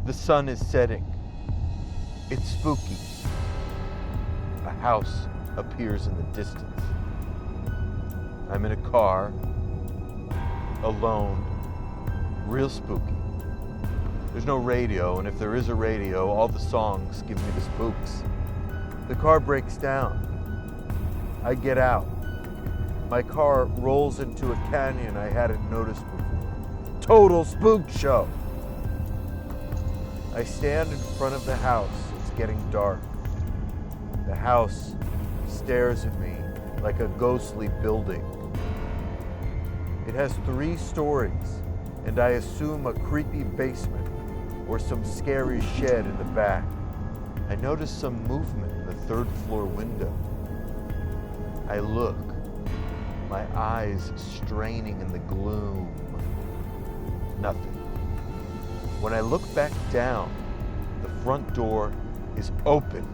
The sun is setting. It's spooky. A house appears in the distance. I'm in a car, alone, real spooky. There's no radio, and if there is a radio, all the songs give me the spooks. The car breaks down. I get out. My car rolls into a canyon I hadn't noticed before. Total spook show. I stand in front of the house. It's getting dark. The house stares at me like a ghostly building. It has 3 stories, and I assume a creepy basement or some scary shed in the back. I notice some movement in the 3rd floor window. I look, my eyes straining in the gloom. Nothing. When I look back down, the front door is open,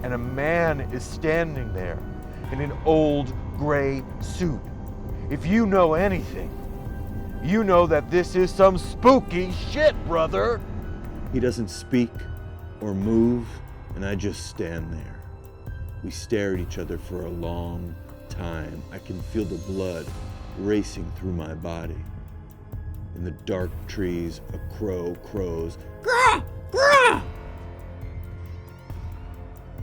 and a man is standing there in an old gray suit. If you know anything, you know that this is some spooky shit, brother. He doesn't speak or move, and I just stand there. We stare at each other for a long time. I can feel the blood racing through my body. In the dark trees, a crow crows, "Grah! Grah!"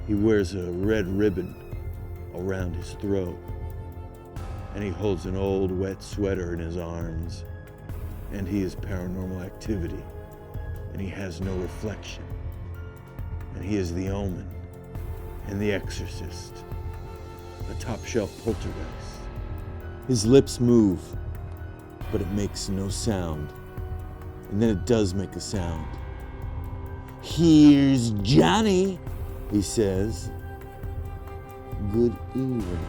He wears a red ribbon around his throat, and he holds an old wet sweater in his arms, and he is Paranormal Activity, and he has no reflection, and he is the Omen, and the Exorcist, a top-shelf poltergeist. His lips move, but it makes no sound, and then it does make a sound. "Here's Johnny," he says. "Good evening,"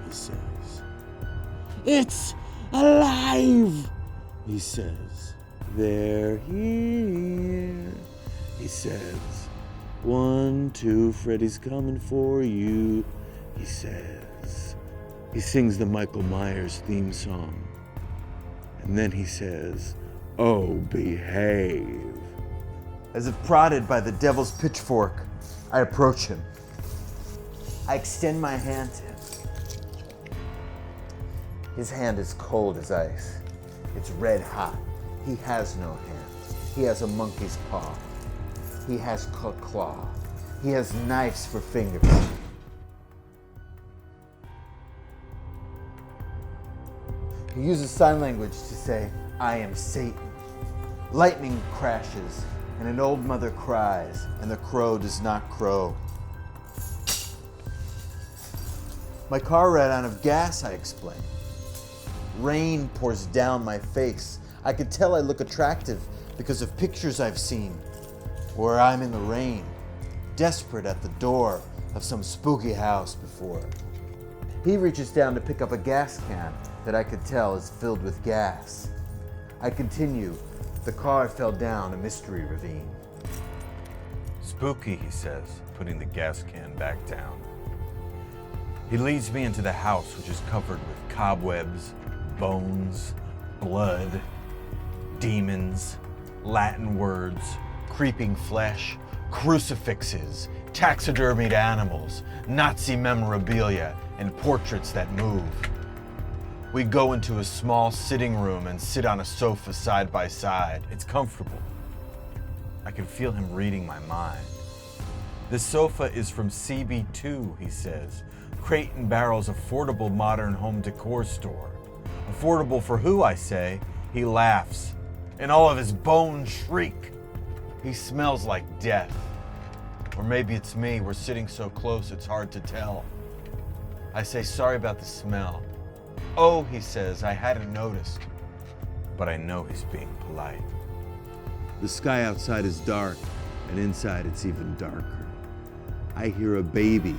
he says. "It's alive," he says. "They're here," he says. "1, 2, Freddy's coming for you," he says. He sings the Michael Myers theme song. And then he says, "Oh, behave." As if prodded by the devil's pitchfork, I approach him. I extend my hand to him. His hand is cold as ice. It's red hot. He has no hands. He has a monkey's paw. He has claw. He has knives for fingers. He uses sign language to say, "I am Satan." Lightning crashes, and an old mother cries, and the crow does not crow. My car ran out of gas, I explain. Rain pours down my face. I could tell I look attractive because of pictures I've seen, where I'm in the rain, desperate at the door of some spooky house before. He reaches down to pick up a gas can that I could tell is filled with gas. I continue. The car fell down a mystery ravine. "Spooky," he says, putting the gas can back down. He leads me into the house, which is covered with cobwebs, bones, blood, demons, Latin words, creeping flesh, crucifixes, taxidermied animals, Nazi memorabilia, and portraits that move. We go into a small sitting room and sit on a sofa side by side. It's comfortable. I can feel him reading my mind. "This sofa is from CB2, he says. Crate and Barrel's affordable modern home decor store. Affordable for who, I say? He laughs, and all of his bones shriek. He smells like death. Or maybe it's me. We're sitting so close it's hard to tell. I say, sorry about the smell. Oh, he says, I hadn't noticed. But I know he's being polite. The sky outside is dark, and inside it's even darker. I hear a baby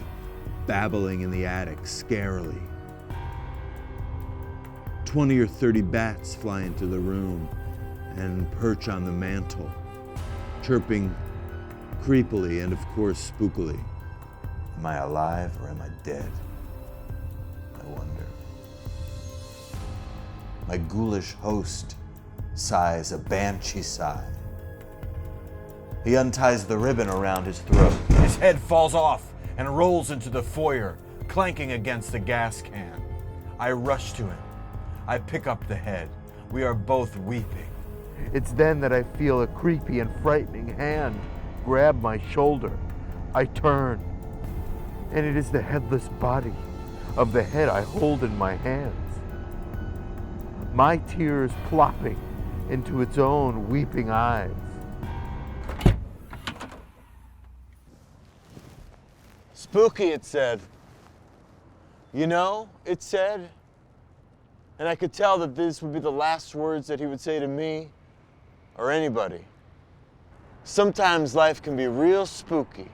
babbling in the attic scarily. 20 or 30 bats fly into the room and perch on the mantle, chirping creepily and, of course, spookily. Am I alive or am I dead? I wonder. My ghoulish host sighs a banshee sigh He unties the ribbon around his throat. His head falls off and rolls into the foyer, clanking against the gas can. I rush to him. I pick up the head. We are both weeping. It's then that I feel a creepy and frightening hand grab my shoulder. I turn, and it is the headless body of the head I hold in my hands. My tears plopping into its own weeping eyes. Spooky, it said. You know, it said, and I could tell that these would be the last words that he would say to me or anybody. Sometimes life can be real spooky.